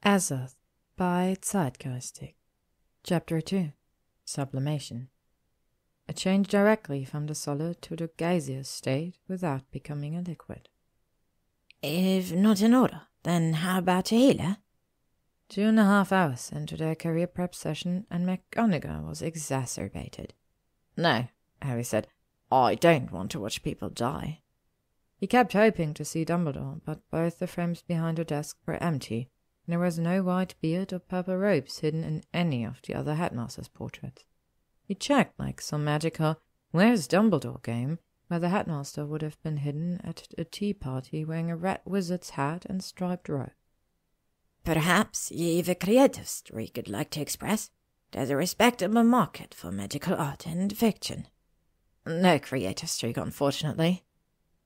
Azoth by zeitgeistic. Chapter 2. Sublimation. A change directly from the solid to the gaseous state without becoming a liquid. If not in order, then how about a healer? 2.5 hours into their career prep session, and McGonagall was exacerbated. No, Harry said. I don't want to watch people die. He kept hoping to see Dumbledore, but both the frames behind her desk were empty, and there was no white beard or purple robes hidden in any of the other headmaster's portraits. He checked like some magical "Where's Dumbledore" game, where the headmaster would have been hidden at a tea party wearing a red wizard's hat and striped robe. Perhaps you've a creative streak you'd like to express. There's a respectable market for magical art and fiction. No creative streak, unfortunately.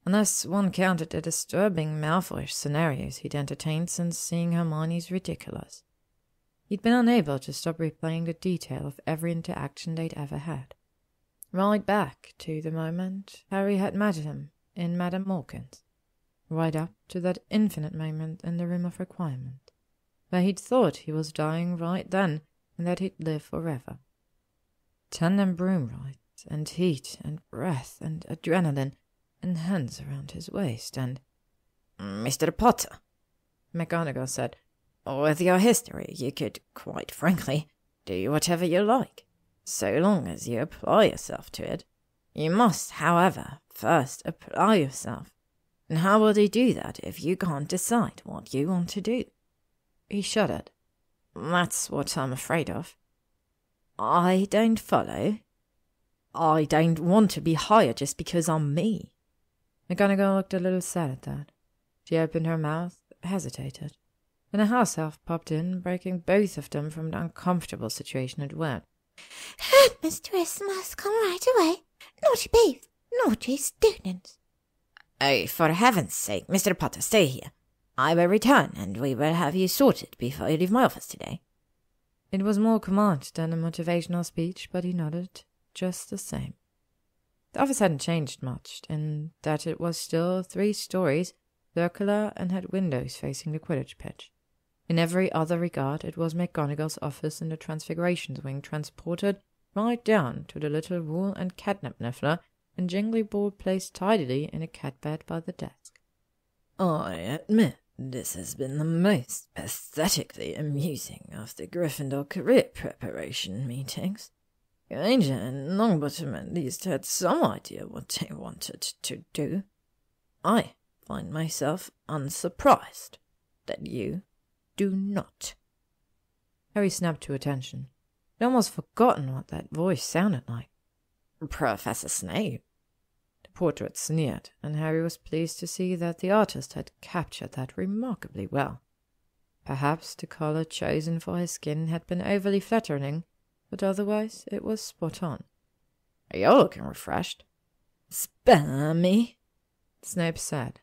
Unless one counted the disturbing Malfoy scenarios he'd entertained since seeing Hermione's ridiculous. He'd been unable to stop replaying the detail of every interaction they'd ever had. Right back to the moment Harry had met him in Madame Morgan's. Right up to that infinite moment in the Room of Requirement, where he'd thought he was dying right then and that he'd live forever. Tandem broom rides, and heat, and breath, and adrenaline, and hands around his waist, and... Mr. Potter, McGonagall said, with your history, you could, quite frankly, do whatever you like, so long as you apply yourself to it. You must, however, first apply yourself. And how will you do that if you can't decide what you want to do? He shuddered. That's what I'm afraid of. I don't follow. I don't want to be hired just because I'm me. McGonagall looked a little sad at that. She opened her mouth, hesitated. Then a house elf popped in, breaking both of them from the uncomfortable situation it went. Headmistress must come right away. Naughty beef, naughty students. Oh, for heaven's sake, Mr. Potter, stay here. I will return, and we will have you sorted before you leave my office today. It was more command than a motivational speech, but he nodded just the same. The office hadn't changed much, in that it was still 3 stories, circular, and had windows facing the Quidditch pitch. In every other regard, it was McGonagall's office in the Transfigurations wing, transported right down to the little wool and catnip niffler and jingly ball placed tidily in a cat bed by the desk. I admit this has been the most pathetically amusing of the Gryffindor career preparation meetings. Granger and Longbottom at least had some idea what they wanted to do. I find myself unsurprised that you do not. Harry snapped to attention. He'd almost forgotten what that voice sounded like. Professor Snape. The portrait sneered, and Harry was pleased to see that the artist had captured that remarkably well. Perhaps the colour chosen for his skin had been overly flattering, but otherwise it was spot on. You're looking refreshed. Spare me, Snape said.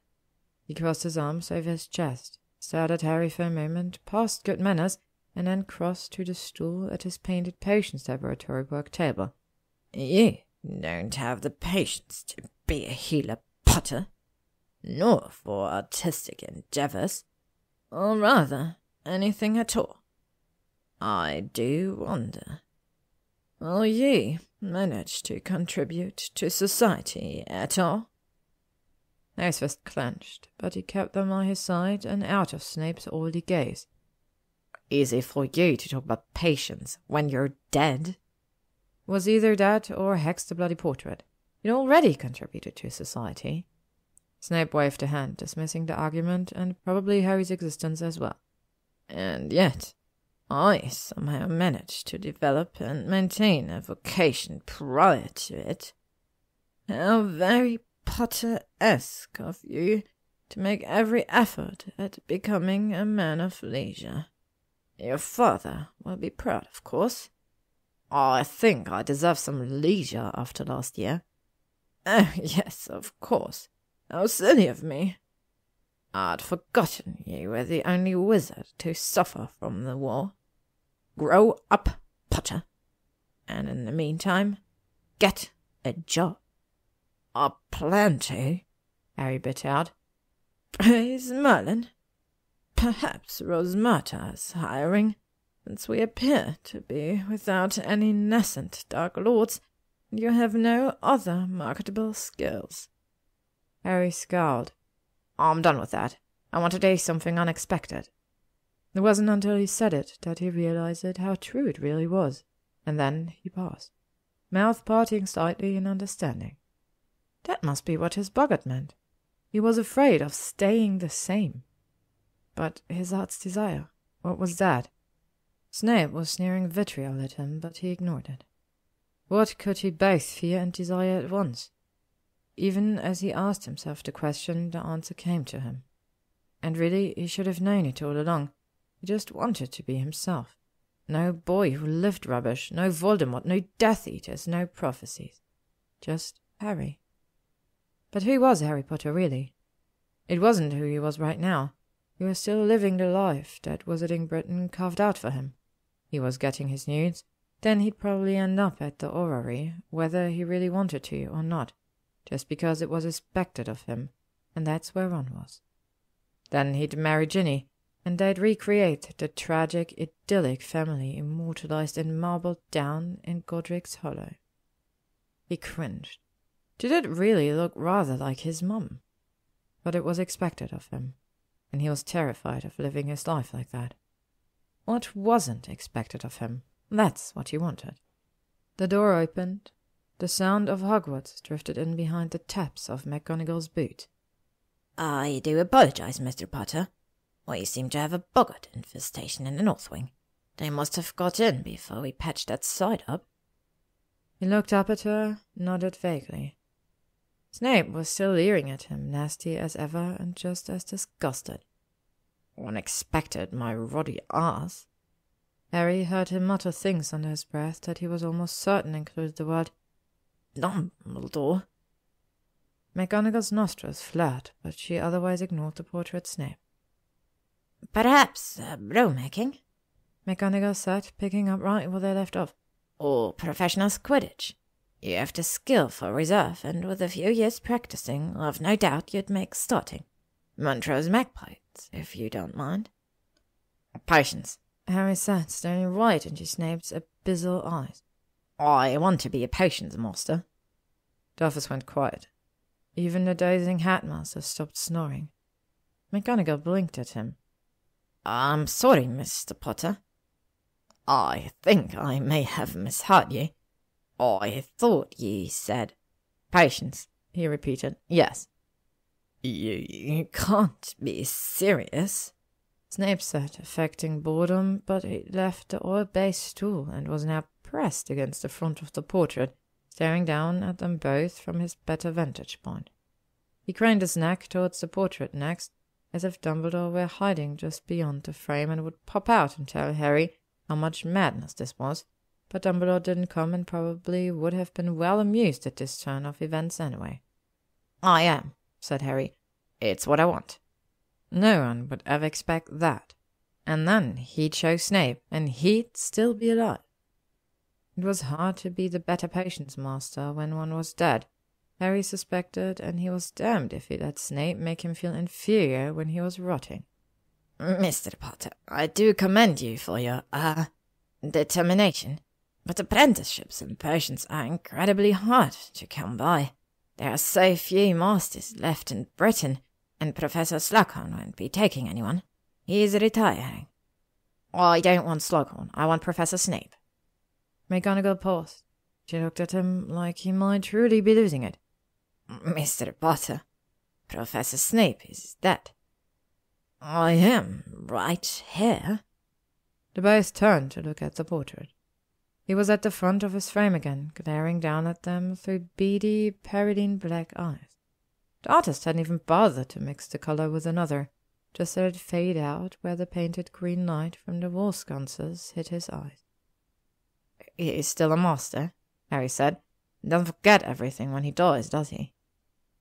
He crossed his arms over his chest, stared at Harry for a moment, past good manners, and then crossed to the stool at his painted potions laboratory work table. You don't have the patience to be a healer, Potter, nor for artistic endeavours, or rather anything at all. I do wonder, will you manage to contribute to society at all? Harry's fist clenched, but he kept them by his side and out of Snape's oily gaze. Easy for you to talk about patience when you're dead. Was either that or hex the bloody portrait. He'd already contributed to society. Snape waved a hand, dismissing the argument and probably Harry's existence as well. And yet, I somehow managed to develop and maintain a vocation prior to it. How very Potter-esque of you to make every effort at becoming a man of leisure. Your father will be proud, of course. I think I deserve some leisure after last year. Oh, yes, of course. How silly of me. I'd forgotten you were the only wizard to suffer from the war. Grow up, Potter. And in the meantime, get a job. I plan to, Harry bit out. Praise Merlin. Perhaps Rosmerta is hiring, since we appear to be without any nascent Dark Lords, and you have no other marketable skills. Harry scowled. I'm done with that. I want to do something unexpected. It wasn't until he said it that he realized how true it really was, and then he paused, mouth parting slightly in understanding. That must be what his boggart meant. He was afraid of staying the same. But his heart's desire, what was that? Snape was sneering vitriol at him, but he ignored it. What could he both fear and desire at once? Even as he asked himself the question, the answer came to him. And really, he should have known it all along. He just wanted to be himself. No boy who lived rubbish, no Voldemort, no Death Eaters, no prophecies. Just Harry. But who was Harry Potter really? It wasn't who he was right now. He was still living the life that Wizarding Britain carved out for him. He was getting his news. Then he'd probably end up at the orrery, whether he really wanted to or not, just because it was expected of him, and that's where Ron was. Then he'd marry Ginny, and they'd recreate the tragic, idyllic family immortalized in marble down in Godric's Hollow. He cringed. Did it really look rather like his mum? But it was expected of him, and he was terrified of living his life like that. What wasn't expected of him? That's what he wanted. The door opened. The sound of Hogwarts drifted in behind the taps of McGonagall's boot. I do apologize, Mr. Potter. We seem to have a boggart infestation in the North Wing. They must have got in before we patched that side up. He looked up at her, nodded vaguely. Snape was still leering at him, nasty as ever and just as disgusted. Unexpected, my ruddy ass. Harry heard him mutter things under his breath that he was almost certain included the word Dumbledore. McGonagall's nostrils flared, but she otherwise ignored the portrait Snape. Perhaps brow-making, McGonagall said, picking up right where they left off. Or professional Quidditch. You have the skill for reserve, and with a few years practicing, I've no doubt you'd make starting. Montrose Magpies, if you don't mind. Patience, Harry said, staring right into Snape's abyssal eyes. I want to be a potions master. Dolphus went quiet. Even the dozing Hatmaster stopped snoring. McGonagall blinked at him. I'm sorry, Mr. Potter. I think I may have misheard you. I thought you said patience, he repeated. Yes. You can't be serious, Snape said, affecting boredom, but he left the oil-based stool and was now pressed against the front of the portrait, staring down at them both from his better vantage point. He craned his neck towards the portrait next, as if Dumbledore were hiding just beyond the frame and would pop out and tell Harry how much madness this was, but Dumbledore didn't come and probably would have been well amused at this turn of events anyway. I am, said Harry. It's what I want. No one would ever expect that. And then he'd show Snape, and he'd still be alive. It was hard to be the better patience master when one was dead. Harry suspected, and he was damned if he let Snape make him feel inferior when he was rotting. Mr. Potter, I do commend you for your, determination. But apprenticeships in potions are incredibly hard to come by. There are so few masters left in Britain, and Professor Slughorn won't be taking anyone. He's retiring. I don't want Slughorn. I want Professor Snape. McGonagall paused. She looked at him like he might truly be losing it. Mr. Potter, Professor Snape is dead. I am right here. They both turned to look at the portrait. He was at the front of his frame again, glaring down at them through beady, peridine black eyes. The artist hadn't even bothered to mix the color with another, just let it fade out where the painted green light from the wall sconces hit his eyes. He's still a master, Harry said. He doesn't forget everything when he dies, does he?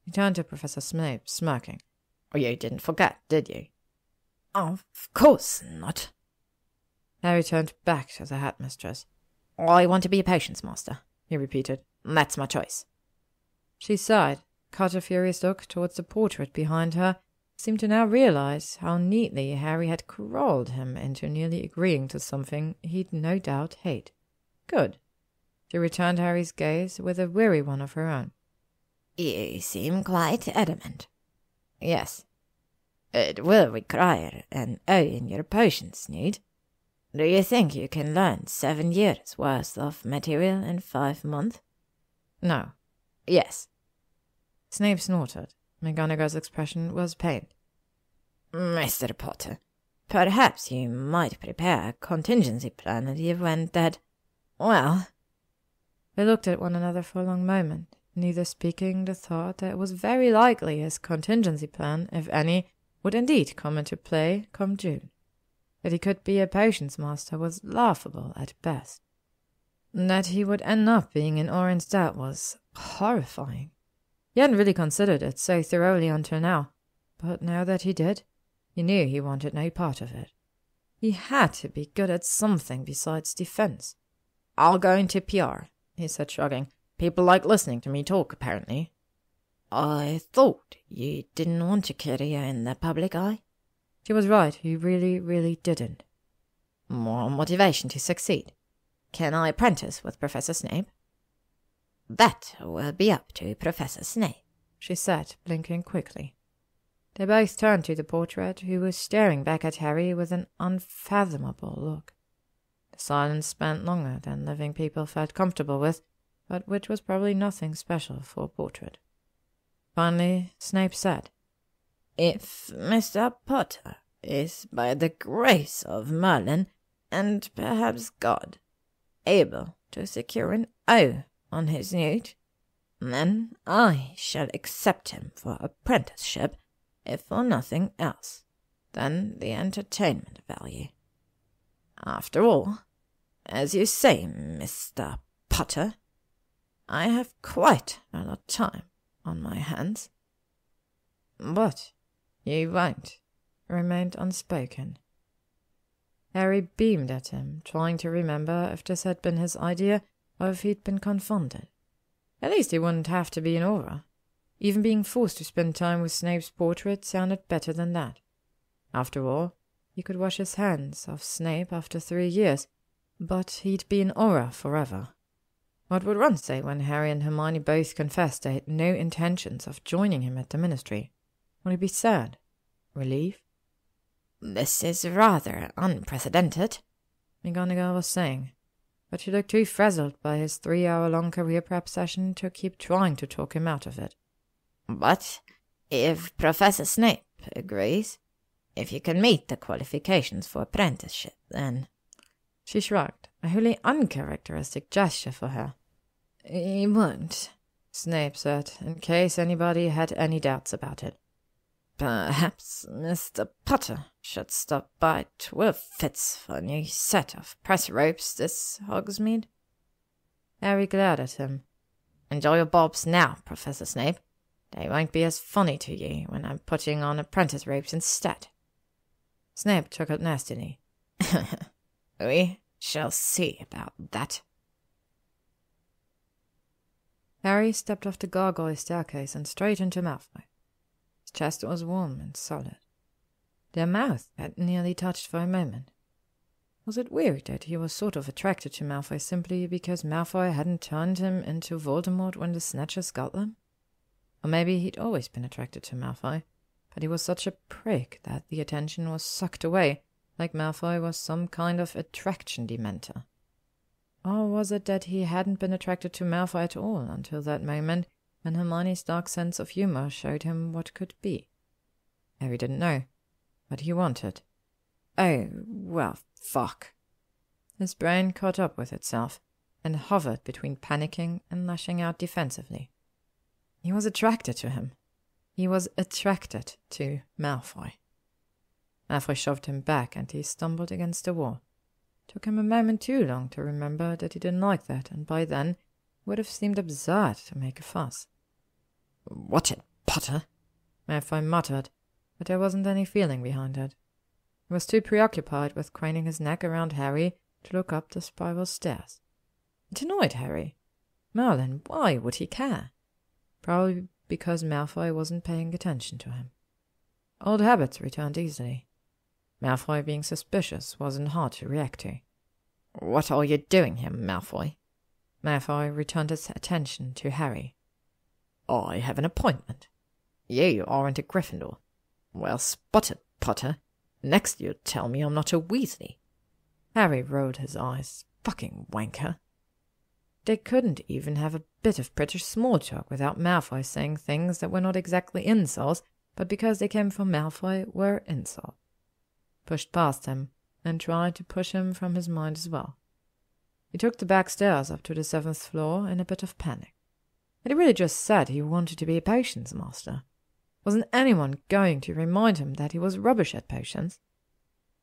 He turned to Professor Snape, smirking. Oh, you didn't forget, did you? Of course not. Harry turned back to the Hatmistress. I want to be a potions master, he repeated. That's my choice. She sighed, caught a furious look towards the portrait behind her, seemed to now realize how neatly Harry had crawled him into nearly agreeing to something he'd no doubt hate. Good. She returned Harry's gaze with a weary one of her own. You seem quite adamant. Yes. It will require an O in your potions, Newt. Do you think you can learn 7 years' worth of material in 5 months? No. Yes. Snape snorted. McGonagall's expression was pain. Mr. Potter, perhaps you might prepare a contingency plan in the event that, well... They looked at one another for a long moment, neither speaking the thought that it was very likely his contingency plan, if any, would indeed come into play come June. That he could be a potions master was laughable at best. That he would end up being in Oran's debt was horrifying. He hadn't really considered it so thoroughly until now, but now that he did, he knew he wanted no part of it. He had to be good at something besides defense. "I'll go into PR," he said, shrugging. "People like listening to me talk, apparently." I thought you didn't want your career in the public eye. She was right, he really, really didn't. Moral motivation to succeed. Can I apprentice with Professor Snape? That will be up to Professor Snape, she said, blinking quickly. They both turned to the portrait, who was staring back at Harry with an unfathomable look. The silence spent longer than living people felt comfortable with, but which was probably nothing special for a portrait. Finally, Snape said, "If Mr. Potter is, by the grace of Merlin, and perhaps God, able to secure an O on his Newt, then I shall accept him for apprenticeship, if for nothing else than the entertainment value. After all, as you say, Mr. Potter, I have quite a lot of time on my hands." "But you won't," remained unspoken. Harry beamed at him, trying to remember if this had been his idea or if he'd been confounded. At least he wouldn't have to be an aura. Even being forced to spend time with Snape's portrait sounded better than that. After all, he could wash his hands of Snape after 3 years, but he'd be an aura forever. What would Ron say when Harry and Hermione both confessed they had no intentions of joining him at the Ministry? Would he be sad? Relief? "This is rather unprecedented," McGonagall was saying, but she looked too frazzled by his 3-hour-long career prep session to keep trying to talk him out of it. "But if Professor Snape agrees, if you can meet the qualifications for apprenticeship, then—" She shrugged, a wholly uncharacteristic gesture for her. "He won't," Snape said, in case anybody had any doubts about it. "Perhaps Mr. Potter should stop by 12 Fits for a new set of press ropes this Hogsmeade." Harry glared at him. "Enjoy your bobs now, Professor Snape. They won't be as funny to you when I'm putting on apprentice ropes instead." Snape chuckled nastily. "We shall see about that." Harry stepped off the gargoyle staircase and straight into Malfoy. His chest was warm and solid. Their mouth had nearly touched for a moment. Was it weird that he was sort of attracted to Malfoy simply because Malfoy hadn't turned him into Voldemort when the Snatchers got them? Or maybe he'd always been attracted to Malfoy, but he was such a prick that the attention was sucked away, like Malfoy was some kind of attraction dementor. Or was it that he hadn't been attracted to Malfoy at all until that moment when Hermione's dark sense of humor showed him what could be? Harry didn't know, but he wanted. Oh, well, fuck. His brain caught up with itself and hovered between panicking and lashing out defensively. He was attracted to him. He was attracted to Malfoy. Malfoy shoved him back and he stumbled against the wall. Took him a moment too long to remember that he didn't like that, and by then it would have seemed absurd to make a fuss. "Watch it, Potter," Malfoy muttered, but there wasn't any feeling behind it. He was too preoccupied with craning his neck around Harry to look up the spiral stairs. It annoyed Harry. Merlin, why would he care? Probably because Malfoy wasn't paying attention to him. Old habits returned easily. Malfoy being suspicious wasn't hard to react to. "What are you doing here, Malfoy?" Malfoy returned his attention to Harry. "I have an appointment. You aren't a Gryffindor. Well spotted, Potter. Next you tell me I'm not a Weasley." Harry rolled his eyes. Fucking wanker. They couldn't even have a bit of British small talk without Malfoy saying things that were not exactly insults, but because they came from Malfoy were insults. Pushed past him, and tried to push him from his mind as well. He took the back stairs up to the 7th floor in a bit of panic. Had he really just said he wanted to be a potions master? Wasn't anyone going to remind him that he was rubbish at potions?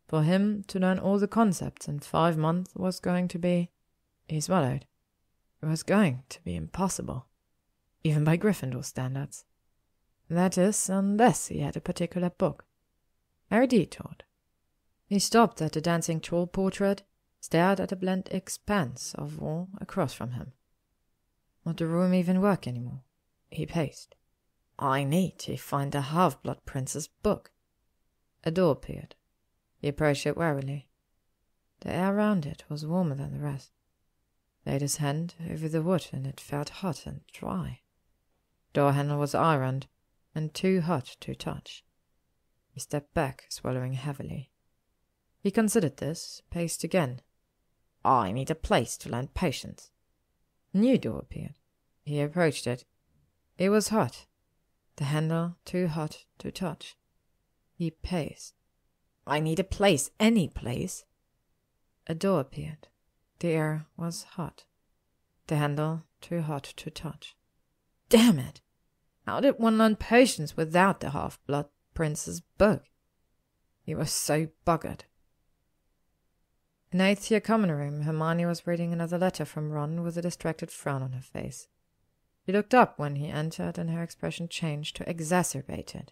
For him to learn all the concepts in 5 months was going to be... He swallowed. It was going to be impossible, even by Gryffindor standards. That is, unless he had a particular book. Harry detoured. He stopped at the dancing troll portrait, stared at a blank expanse of wall across from him. Would the room even work anymore? He paced. I need to find the Half-Blood Prince's book. A door appeared. He approached it warily. The air round it was warmer than the rest. Laid his hand over the wood and it felt hot and dry. Door handle was ironed and too hot to touch. He stepped back, swallowing heavily. He considered this, paced again. I need a place to learn potions. A new door appeared. He approached it. It was hot. The handle too hot to touch. He paced. I need a place, any place. A door appeared. The air was hot. The handle too hot to touch. Damn it! How did one learn potions without the Half-Blood Prince's book? He was so buggered. In 8th year common room, Hermione was reading another letter from Ron with a distracted frown on her face. She looked up when he entered and her expression changed to exacerbated.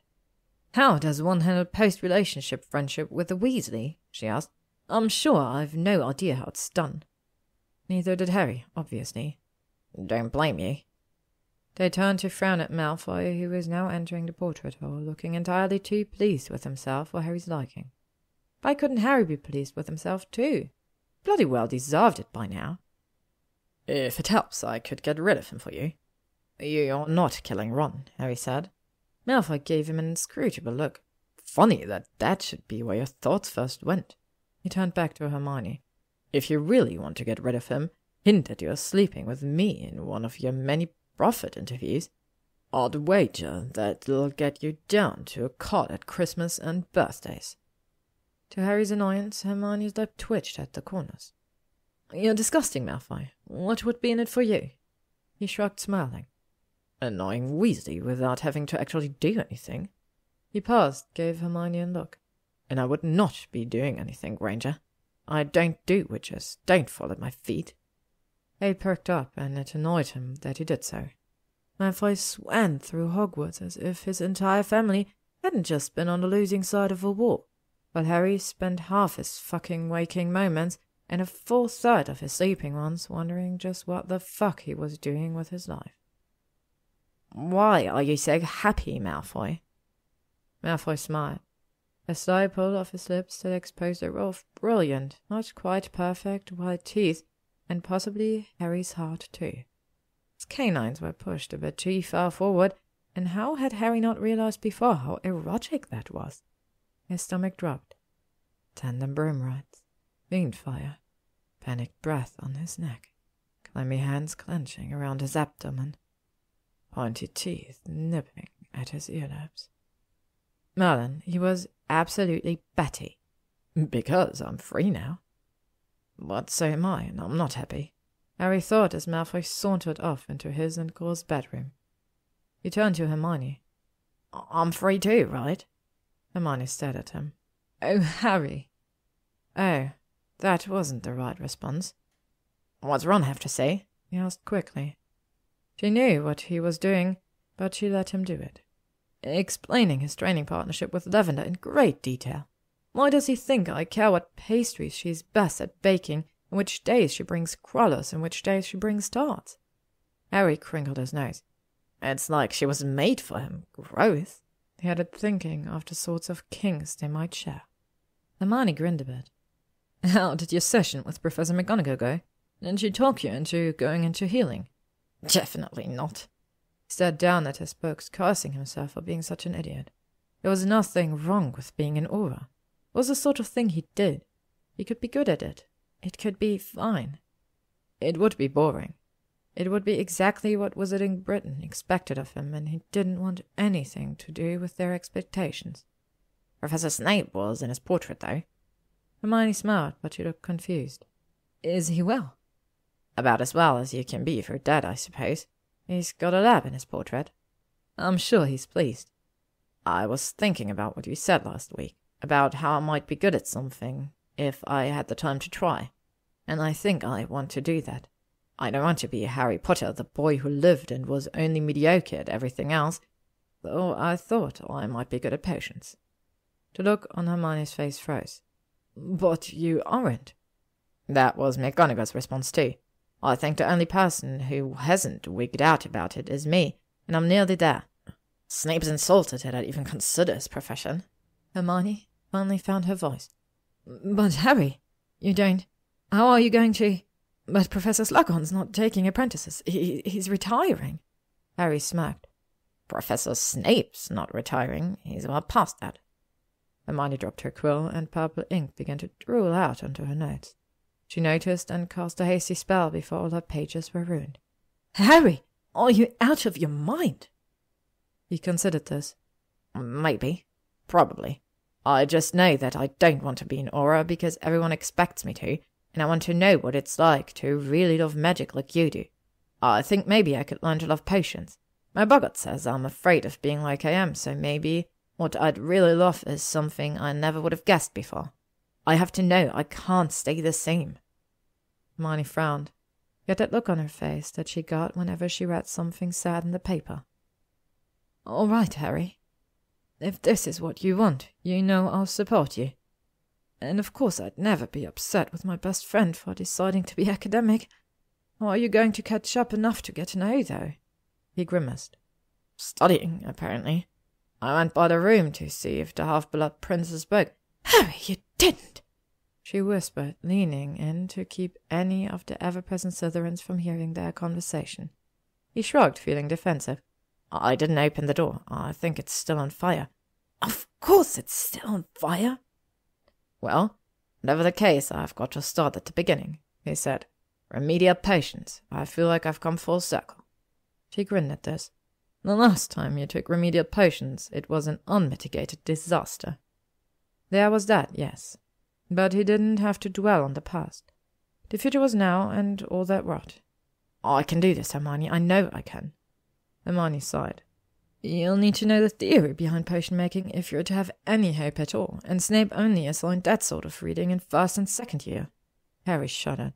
How does one handle post-relationship friendship with a Weasley? She asked. I'm sure I've no idea how it's done. Neither did Harry, obviously. Don't blame you. They turned to frown at Malfoy, who was now entering the portrait hall, looking entirely too pleased with himself for Harry's liking. Why couldn't Harry be pleased with himself too? Bloody well deserved it by now. If it helps, I could get rid of him for you. You're not killing Ron, Harry said. Malfoy gave him an inscrutable look. Funny that should be where your thoughts first went. He turned back to Hermione. If you really want to get rid of him, hint that you're sleeping with me in one of your many prophet interviews. I'd wager that'll get you down to a cot at Christmas and birthdays. To Harry's annoyance, Hermione's lip twitched at the corners. You're disgusting, Malfoy. What would be in it for you? He shrugged, smiling. Annoying Weasley without having to actually do anything. He paused, gave Hermione a look. And I would not be doing anything, Granger. I don't do witches. Don't fall at my feet. Harry perked up, and it annoyed him that he did so. Malfoy swam through Hogwarts as if his entire family hadn't just been on the losing side of a war, while Harry spent half his fucking waking moments and a full third of his sleeping ones wondering just what the fuck he was doing with his life. Why are you so happy, Malfoy? Malfoy smiled. A sly pull of his lips that exposed a row of brilliant, not quite perfect, white teeth, and possibly Harry's heart too. His canines were pushed a bit too far forward, and how had Harry not realized before how erotic that was? His stomach dropped. Tandem broom rides, fiend fire, panicked breath on his neck, clammy hands clenching around his abdomen, pointy teeth nipping at his earlobes. Merlin, he was absolutely batty. Because I'm free now. But so am I, and I'm not happy. Harry thought as Malfoy sauntered off into his and Cole's bedroom. He turned to Hermione. I'm free too, right? Hermione stared at him. Oh, Harry. Oh, that wasn't the right response. What's Ron have to say? He asked quickly. She knew what he was doing, but she let him do it. Explaining his training partnership with Lavender in great detail. Why does he think I care what pastries she's best at baking, and which days she brings crullers and which days she brings tarts? Harry crinkled his nose. It's like she was made for him. Gross. He had it thinking of the sorts of kinks they might share. Hermione grinned a bit. How did your session with Professor McGonagall go? Didn't she talk you into going into healing? Definitely not. He stared down at his books, cursing himself for being such an idiot. There was nothing wrong with being an aura. It was the sort of thing he did. He could be good at it. It could be fine. It would be boring. It would be exactly what Wizarding Britain expected of him, and he didn't want anything to do with their expectations. Professor Snape was in his portrait, though. Hermione smiled, but she looked confused. Is he well? About as well as you can be if you're dead, I suppose. He's got a lab in his portrait. I'm sure he's pleased. I was thinking about what you said last week, about how I might be good at something if I had the time to try, and I think I want to do that. I don't want to be Harry Potter, the boy who lived and was only mediocre at everything else, though I thought I might be good at potions. The look on Hermione's face froze. But you aren't. That was McGonagall's response too. I think the only person who hasn't wigged out about it is me, and I'm nearly there. Snape's insulted that I'd even consider his profession. Hermione finally found her voice. But Harry, you don't... How are you going to... But Professor Slughorn's not taking apprentices. He's retiring. Harry smirked. Professor Snape's not retiring. He's well past that. Hermione dropped her quill, and purple ink began to drool out onto her notes. She noticed and cast a hasty spell before all her pages were ruined. Harry, are you out of your mind? He considered this. Maybe. Probably. I just know that I don't want to be an aura because everyone expects me to, and I want to know what it's like to really love magic like you do. I think maybe I could learn to love potions. My boggart says I'm afraid of being like I am, so maybe what I'd really love is something I never would have guessed before. I have to know I can't stay the same. Hermione frowned. She had that look on her face that she got whenever she read something sad in the paper. All right, Harry. If this is what you want, you know I'll support you. And of course I'd never be upset with my best friend for deciding to be academic. How are you going to catch up enough to get an A, though? He grimaced. Studying, apparently. I went by the room to see if the Half-Blood Prince spoke. Harry, you didn't! She whispered, leaning in to keep any of the ever-present Slytherins from hearing their conversation. He shrugged, feeling defensive. I didn't open the door. I think it's still on fire. Of course it's still on fire. Well, whatever the case, I've got to start at the beginning, he said. Remedial potions. I feel like I've come full circle. She grinned at this. The last time you took remedial potions, it was an unmitigated disaster. There was that, yes. But he didn't have to dwell on the past. The future was now, and all that rot. I can do this, Hermione. I know I can. Hermione sighed. You'll need to know the theory behind potion-making if you're to have any hope at all, and Snape only assigned that sort of reading in first and second year. Harry shuddered.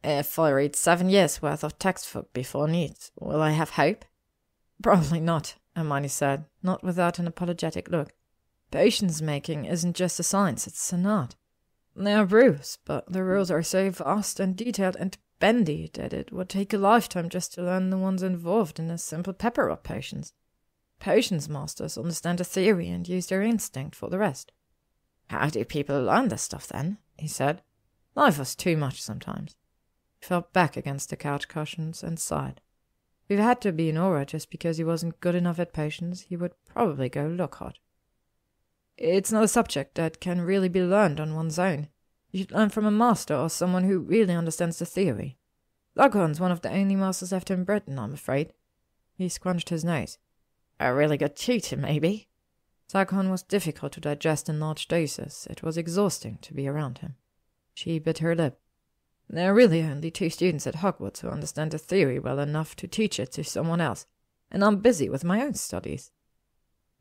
If I read 7 years' worth of textbook before needs, will I have hope? Probably not, Hermione said, not without an apologetic look. Potions-making isn't just a science, it's an art. There are rules, but the rules are so vast and detailed and bendy that it would take a lifetime just to learn the ones involved in a simple pepper of potions. Potions masters understand the theory and use their instinct for the rest. How do people learn this stuff then? He said. Life was too much sometimes. He fell back against the couch cushions and sighed. If he had to be an aura just because he wasn't good enough at potions, he would probably go Lockhart. It's not a subject that can really be learned on one's own. You should learn from a master or someone who really understands the theory. Slughorn's one of the only masters left in Britain, I'm afraid. He scrunched his nose. A really good tutor, maybe? Slughorn was difficult to digest in large doses. It was exhausting to be around him. She bit her lip. There are really only 2 students at Hogwarts who understand the theory well enough to teach it to someone else, and I'm busy with my own studies.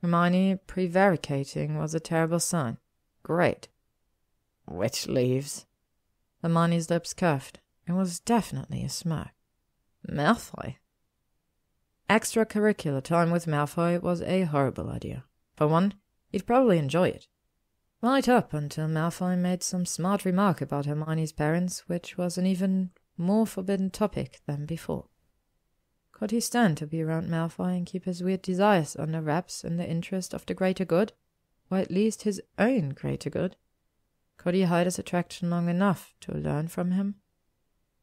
Hermione prevaricating was a terrible sign. Great. Which leaves? Hermione's lips curved. It was definitely a smirk. Malfoy. Extracurricular time with Malfoy was a horrible idea. For one, he'd probably enjoy it. Right up until Malfoy made some smart remark about Hermione's parents, which was an even more forbidden topic than before. Could he stand to be around Malfoy and keep his weird desires under wraps in the interest of the greater good, or at least his own greater good? Could he hide his attraction long enough to learn from him?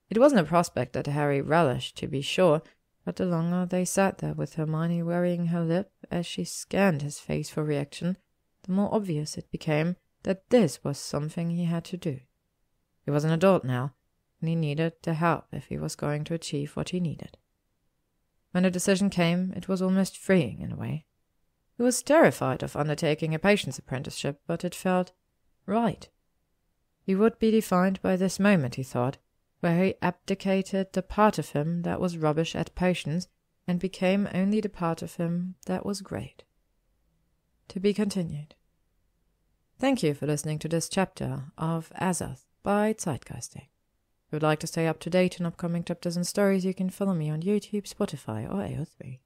It wasn't a prospect that Harry relished, to be sure, but the longer they sat there with Hermione worrying her lip as she scanned his face for reaction, the more obvious it became that this was something he had to do. He was an adult now, and he needed the help if he was going to achieve what he needed. When the decision came, it was almost freeing in a way. He was terrified of undertaking a patience apprenticeship, but it felt right. He would be defined by this moment, he thought, where he abdicated the part of him that was rubbish at patience and became only the part of him that was great. To be continued. Thank you for listening to this chapter of Azoth by Zeitgeistic. If you would like to stay up to date on upcoming chapters and stories, you can follow me on YouTube, Spotify, or AO3.